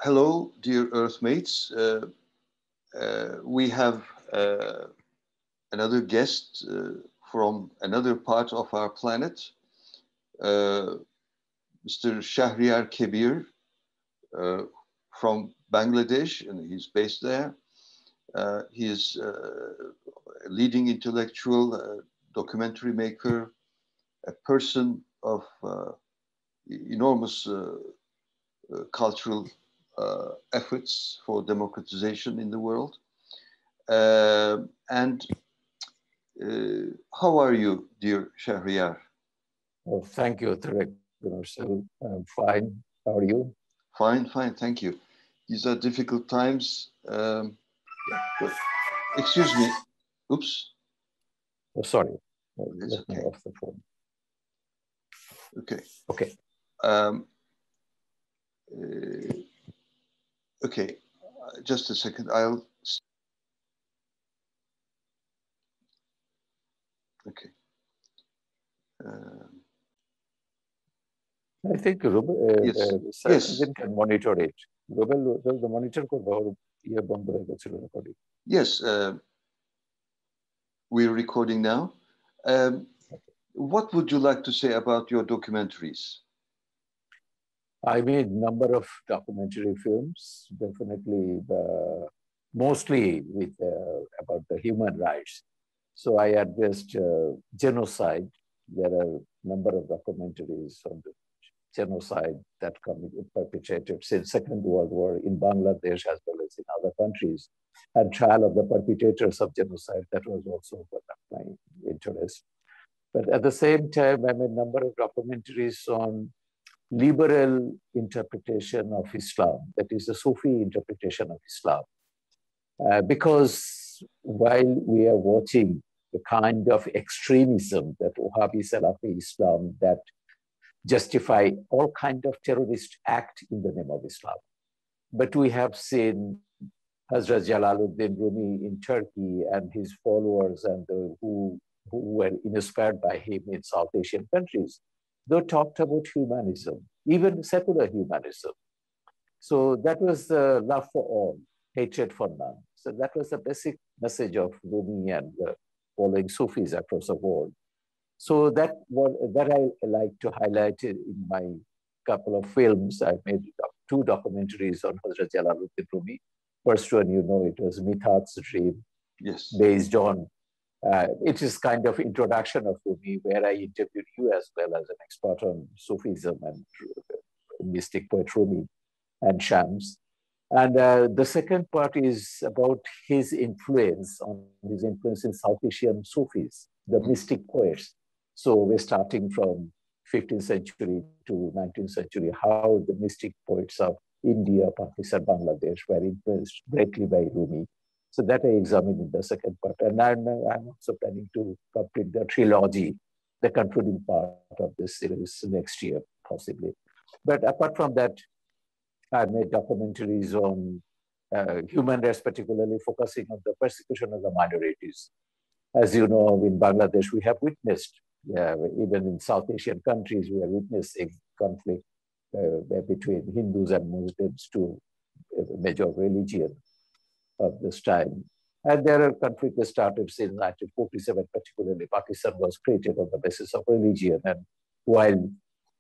Hello, dear Earthmates. We have another guest from another part of our planet, Mr. Shahriar Kabir from Bangladesh, and he's based there. He is a leading intellectual, documentary maker, a person of enormous cultural efforts for democratization in the world. And how are you, dear Shahriar? Oh, thank you, Tarık Günersel. I'm fine. How are you? Fine, fine, thank you. These are difficult times. Excuse me. Oops. Oh, sorry. It's Let me okay. off the phone. Okay. Okay. Okay. Just a second. I'll. Okay. I think Yes. can monitor it. The monitor recording. Yes. We're recording now. What would you like to say about your documentaries? I made a number of documentary films, definitely mostly with about the human rights. So I addressed genocide. There are a number of documentaries on the genocide that perpetrated since Second World War in Bangladesh as well as in other countries, and trial of the perpetrators of genocide. That was also one of my interest. But at the same time, I made a number of documentaries on liberal interpretation of Islam, that is the Sufi interpretation of Islam. Because while we are watching the kind of extremism that Wahhabi Salafi Islam that justify all kind of terrorist act in the name of Islam. But we have seen Hazrat Jalaluddin Rumi in Turkey and his followers and who were inspired by him in South Asian countries. They talked about humanism, even secular humanism. So that was the love for all, hatred for none. So that was the basic message of Rumi and following Sufis across the world. So that I like to highlight in my couple of films. I made 2 documentaries on Hazrat Jalaluddin Rumi. First one, you know, it was Mithat's Dream, yes, based on, it is kind of introduction of Rumi, where I interviewed you as well as an expert on Sufism and mystic poet Rumi and Shams. And the second part is about his influence in South Asian Sufis, the mystic poets. So we're starting from 15th century to 19th century, how the mystic poets of India, Pakistan, Bangladesh were influenced greatly by Rumi. So that I examined in the second part. And I'm also planning to complete the trilogy, the concluding part of this series next year, possibly. But apart from that, I made documentaries on human rights, particularly focusing on the persecution of the minorities. As you know, in Bangladesh, we have witnessed, even in South Asian countries, we are witnessing conflict between Hindus and Muslims, two major religion of this time. And there are conflicts that started since 1947, particularly Pakistan was created on the basis of religion. And while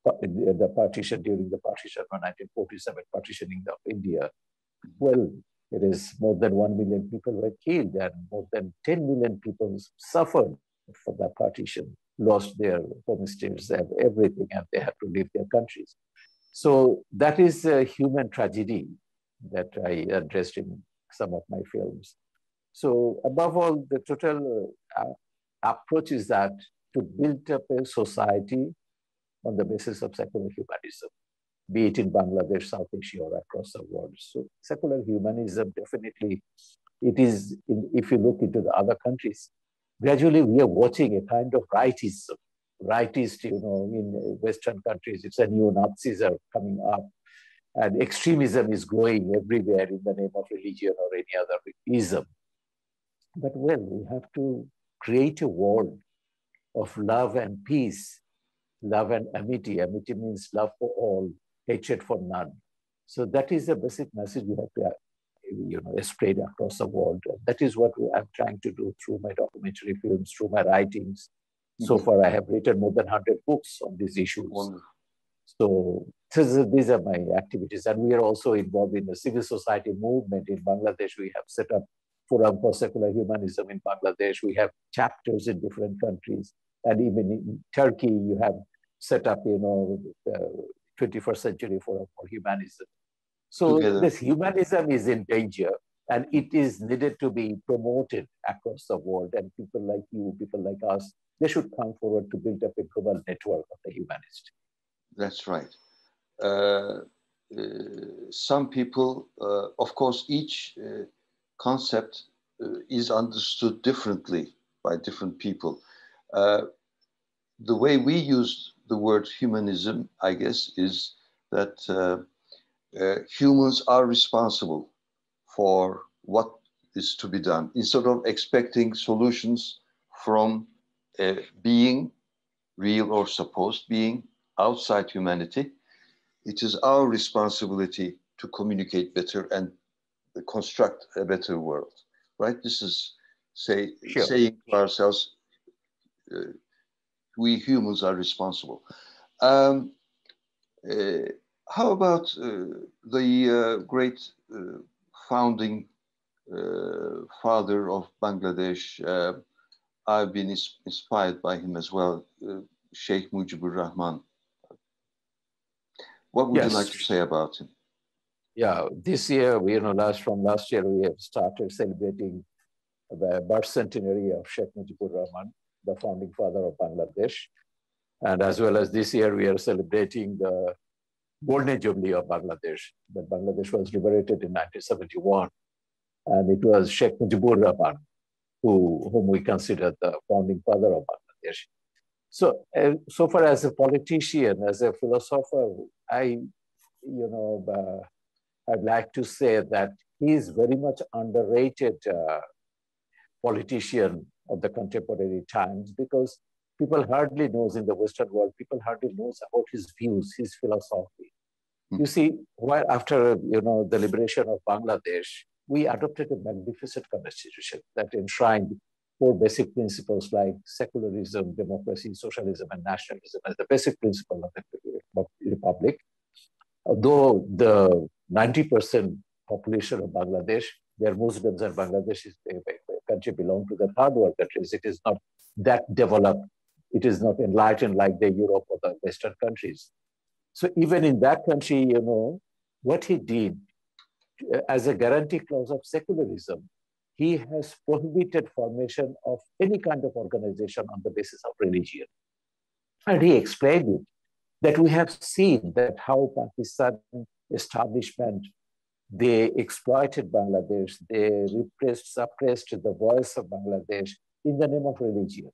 the partition, during the partition of 1947, partitioning of India, well, it is more than 1 million people were killed and more than 10 million people suffered from that partition, lost their homestays, everything, and they had to leave their countries. So that is a human tragedy that I addressed in some of my films. So above all, the total approach is that to build up a society on the basis of secular humanism, be it in Bangladesh, South Asia, or across the world. So secular humanism, definitely, it is, if you look into the other countries, gradually we are watching a kind of rightism. Rightist, you know, in Western countries, it's a neo-Nazis are coming up, and extremism is growing everywhere in the name of religion or any other ism. But well, we have to create a world of love and peace, love and amity. Amity means love for all, hatred for none. So that is the basic message we have to spread across the world. That is what I'm trying to do through my documentary films, through my writings. So far, I have written more than 100 books on these issues. Wonderful. So these are my activities. And we are also involved in the civil society movement in Bangladesh. We have set up Forum for Secular Humanism in Bangladesh. We have chapters in different countries. And even in Turkey, you have set up, 21st Century Forum for Humanism. So this humanism is in danger, and it is needed to be promoted across the world. And people like you, people like us, they should come forward to build up a global network of the humanists. That's right. Some people, of course, each concept is understood differently by different people. The way we use the word humanism, I guess, is that humans are responsible for what is to be done. Instead of expecting solutions from a being, real or supposed being, outside humanity, it is our responsibility to communicate better and construct a better world, right? This is saying to ourselves, we humans are responsible. How about the great founding father of Bangladesh? I've been inspired by him as well, Sheikh Mujibur Rahman. What would you like to say about him? Yeah, this year, from last year, we have started celebrating the birth centenary of Sheikh Mujibur Rahman, the founding father of Bangladesh. And as well as this year, we are celebrating the Golden Jubilee of Bangladesh, that Bangladesh was liberated in 1971. And it was Sheikh Mujibur Rahman whom we consider the founding father of Bangladesh. So, so far as a politician, as a philosopher, I'd like to say that he is very much underrated politician of the contemporary times, because people hardly knows in the Western world, people hardly knows about his views, his philosophy. You see, after the liberation of Bangladesh, we adopted a magnificent constitution that enshrined 4 basic principles like secularism, democracy, socialism, and nationalism as the basic principle of the republic. Though the 90% population of Bangladesh, they are Muslims, and Bangladesh is a country belong to the third world countries. It is not that developed. It is not enlightened like the Europe or the Western countries. So even in that country, what he did as a guarantee clause of secularism, he has prohibited formation of any kind of organization on the basis of religion. And he explained it, that we have seen that how Pakistan establishment, they exploited Bangladesh, they suppressed the voice of Bangladesh in the name of religion.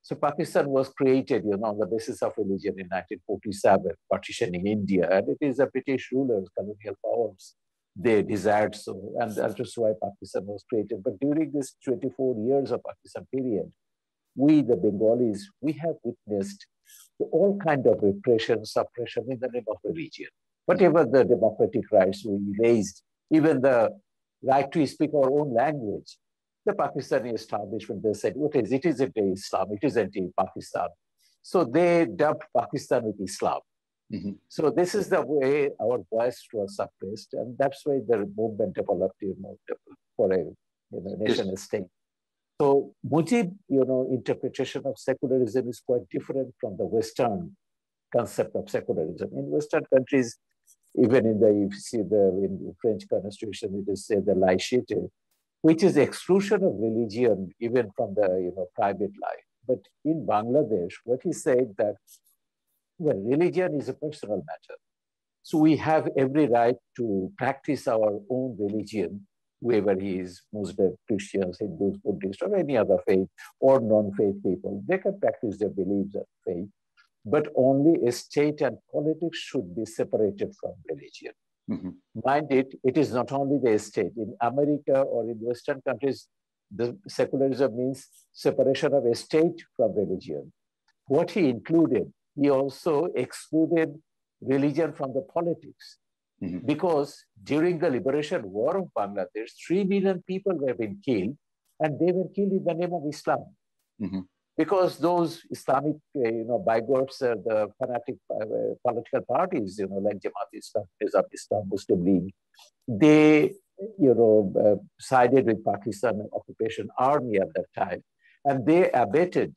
So Pakistan was created, on the basis of religion in 1947, partitioning India, and it is the British rulers, colonial powers, they desired so, and that's why Pakistan was created. But during this 24 years of Pakistan period, we, the Bengalis, we have witnessed all kind of repression, suppression in the name of religion. Whatever the democratic rights we raised, even the right to speak our own language, the Pakistani establishment, they said, it isn't Islam, it isn't Pakistan. So they dubbed Pakistan with Islam. Mm-hmm. So this is the way our voice was suppressed, and that's why the movement developed, for a nation state. So Mujib, interpretation of secularism is quite different from the Western concept of secularism. In Western countries, even in in the French constitution, it is said the laïcité, which is exclusion of religion even from the private life. But in Bangladesh, what he said that religion is a personal matter. So we have every right to practice our own religion, whoever he is, Muslim, Christians, Hindus, Buddhists, or any other faith, or non-faith people. They can practice their beliefs and faith, but only a state and politics should be separated from religion. Mm-hmm. Mind it, it is not only the state. In America or in Western countries, the secularism means separation of a state from religion. What he included, he also excluded religion from the politics. because during the liberation war of Bangladesh, 3 million people were being killed, and they were killed in the name of Islam. Because those Islamic, bigots, the fanatic political parties, like Jamaat Islam, Nizam Islam, Muslim League, they, sided with Pakistan occupation army at that time, and they abetted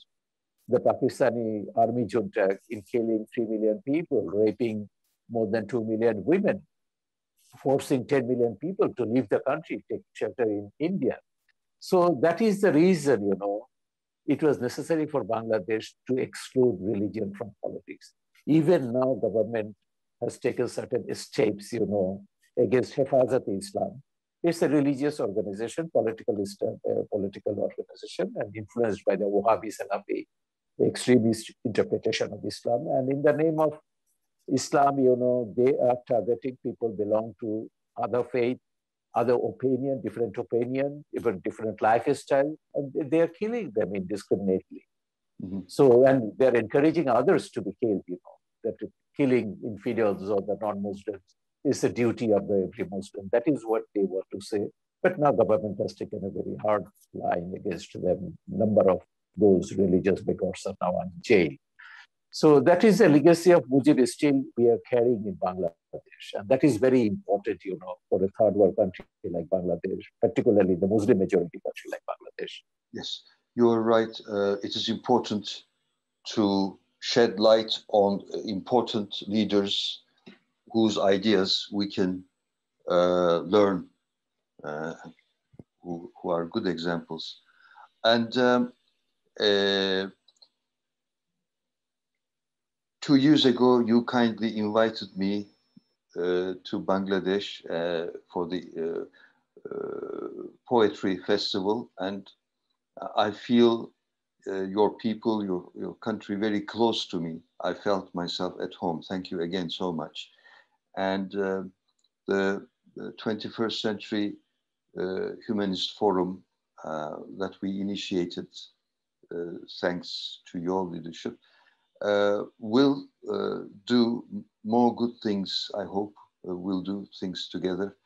the Pakistani army junta in killing 3 million people, raping more than 2 million women, forcing 10 million people to leave the country, take shelter in India. So that is the reason, it was necessary for Bangladesh to exclude religion from politics. Even now, government has taken certain steps, against Hifazat-e-Islam. It's a religious organization, political organization, and influenced by the Wahhabi Salafi, the extremist interpretation of Islam. And in the name of Islam, they are targeting people belong to other faith, other opinion, different opinion, even different lifestyle, and they are killing them indiscriminately. So, and they're encouraging others to be killed, that killing infidels or the non-Muslims is the duty of every Muslim. That is what they want to say. But now government has taken a very hard line against them. Number of those religious bigots are now in jail. So that is a legacy of Mujib still we are carrying in Bangladesh. And that is very important, for a third world country like Bangladesh, particularly the Muslim majority country like Bangladesh. Yes, you're right. It is important to shed light on important leaders whose ideas we can learn, who are good examples. And 2 years ago, you kindly invited me to Bangladesh for the poetry festival, and I feel your people, your country very close to me. I felt myself at home. Thank you again so much. And the 21st Century Humanist Forum that we initiated, thanks to your leadership, will do more good things, I hope. We'll do things together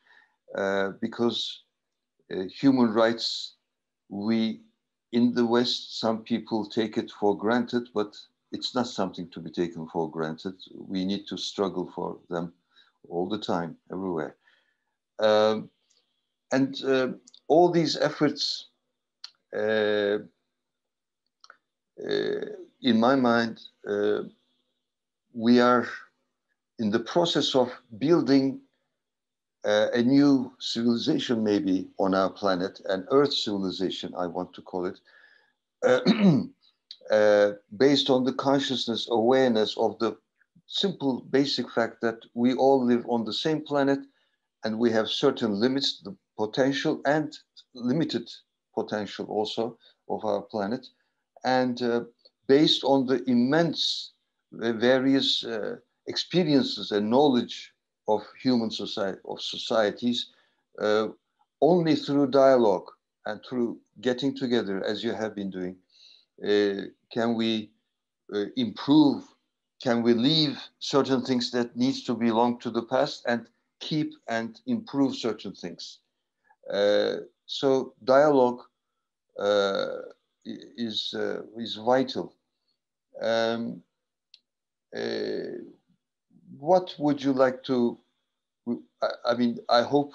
because human rights, in the West, some people take it for granted, but it's not something to be taken for granted. We need to struggle for them all the time, everywhere. And all these efforts, in my mind, we are in the process of building a new civilization, maybe on our planet, an Earth civilization, I want to call it, based on the consciousness, awareness of the simple, basic fact that we all live on the same planet and we have certain limits, the potential and limited potential also of our planet. And based on the immense various experiences and knowledge of human society, of societies, only through dialogue and through getting together, as you have been doing, can we improve, can we leave certain things that needs to belong to the past and keep and improve certain things. So dialogue is vital. What would you like to, I mean, I hope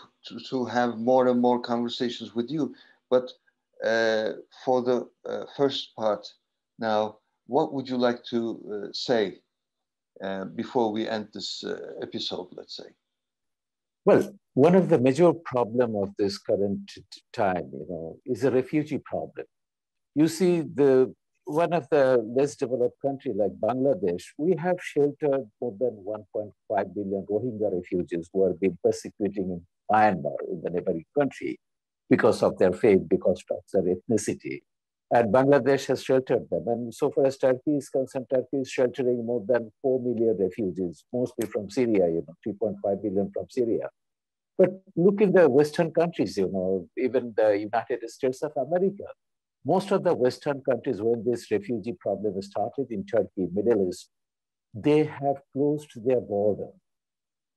to have more and more conversations with you, but for the first part now, what would you like to say before we end this episode, let's say? Well, one of the major problems of this current time, is a refugee problem. You see, one of the less developed countries like Bangladesh, we have sheltered more than 1.5 billion Rohingya refugees who have been persecuting in Myanmar, in the neighboring country, because of their faith, because of their ethnicity. And Bangladesh has sheltered them. And so far as Turkey is concerned, Turkey is sheltering more than 4 million refugees, mostly from Syria, 3.5 billion from Syria. But look in the Western countries, even the United States of America. Most of the Western countries, when this refugee problem started in Turkey, Middle East, they have closed their border.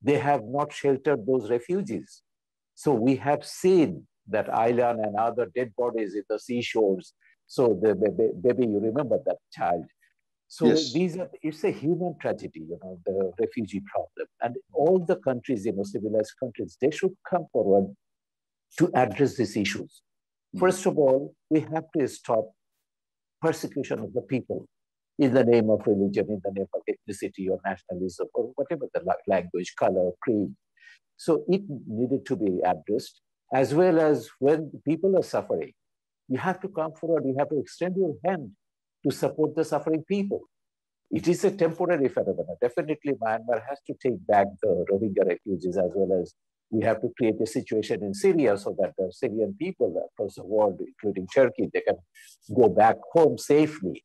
they have not sheltered those refugees. So we have seen that island and other dead bodies in the seashores. So the baby, you remember that child. So yes. It's a human tragedy, the refugee problem. And all the countries, civilized countries, they should come forward to address these issues. First of all, we have to stop persecution of the people in the name of religion, in the name of ethnicity or nationalism or whatever the language, color, creed. So it needed to be addressed, as well as when people are suffering, you have to come forward, you have to extend your hand to support the suffering people. It is a temporary phenomenon. Definitely Myanmar has to take back the Rohingya refugees, as well as we have to create a situation in Syria so that the Syrian people across the world, including Turkey, they can go back home safely.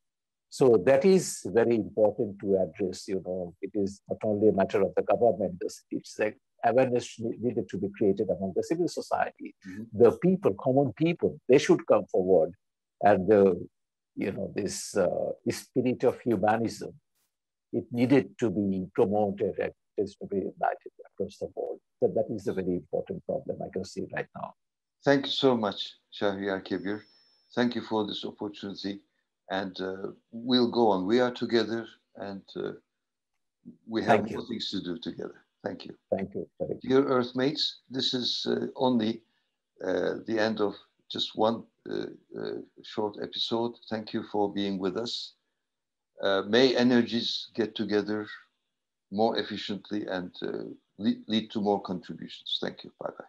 So that is very important to address. It is not only a matter of the government, it's like awareness needed to be created among the civil society. The people, common people, they should come forward. And this spirit of humanism, it needed to be promoted and it is to be united across the world. So that is a very important problem I can see right now. Thank you so much, Shahriar Kabir. Thank you for this opportunity. And we'll go on. We are together and we have more things to do together. Thank you. Thank you. Dear Earthmates, this is only the end of just one short episode. Thank you for being with us. May energies get together more efficiently and lead to more contributions. Thank you. Bye-bye.